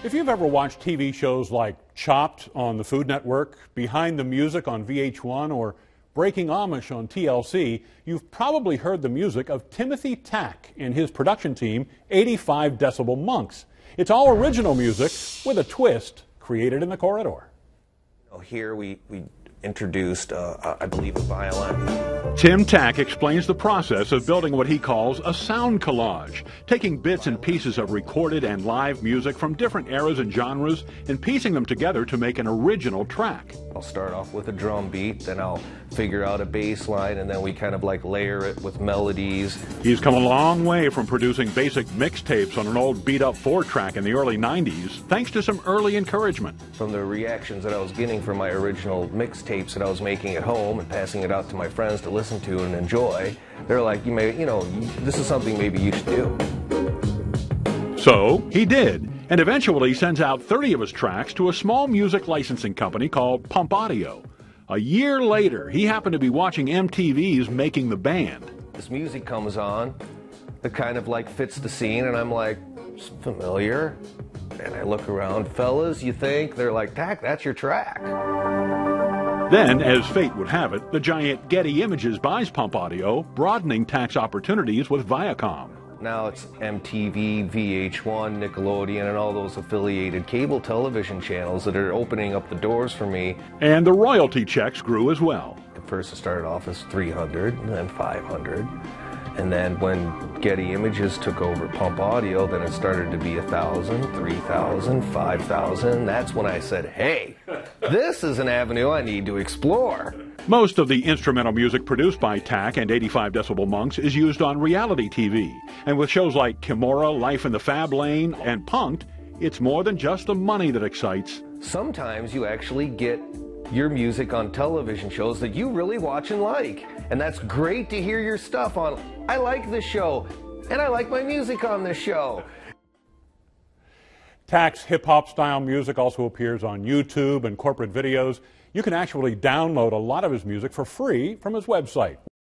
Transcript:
If you've ever watched TV shows like Chopped on the Food Network, Behind the Music on VH1, or Breaking Amish on TLC, you've probably heard the music of Timothy Tack and his production team, 85 Decibel Monks. It's all original music with a twist created in the corridor. Here we introduced, I believe, a violin. Tim Tack explains the process of building what he calls a sound collage, taking bits and pieces of recorded and live music from different eras and genres and piecing them together to make an original track. I'll start off with a drum beat, then I'll figure out a bass line, and then we kind of like layer it with melodies. He's come a long way from producing basic mixtapes on an old beat-up 4-track in the early 90s, thanks to some early encouragement. From the reactions that I was getting from my original mixtapes that I was making at home and passing it out to my friends to listen to and enjoy, they're like, this is something maybe you should do. So he did, and eventually sends out 30 of his tracks to a small music licensing company called Pump Audio. A year later, he happened to be watching MTV's Making the Band. This music comes on that kind of like fits the scene, and I'm like, it's familiar. And I look around, fellas, you think? They're like, Tack, that's your track. Then, as fate would have it, the giant Getty Images buys Pump Audio, broadening Tack's opportunities with Viacom. Now it's MTV, VH1, Nickelodeon, and all those affiliated cable television channels that are opening up the doors for me. And the royalty checks grew as well. At first it started off as 300, and then 500. And then when Getty Images took over Pump Audio, then it started to be 1,000, 3,000, 5,000. That's when I said, hey, this is an avenue I need to explore. Most of the instrumental music produced by Tack and 85 Decibel Monks is used on reality TV. And with shows like Kimura, Life in the Fab Lane, and Punk'd, it's more than just the money that excites. Sometimes you actually get your music on television shows that you really watch and like. And that's great to hear your stuff on. I like this show, and I like my music on this show. Tack's hip-hop style music also appears on YouTube and corporate videos. You can actually download a lot of his music for free from his website.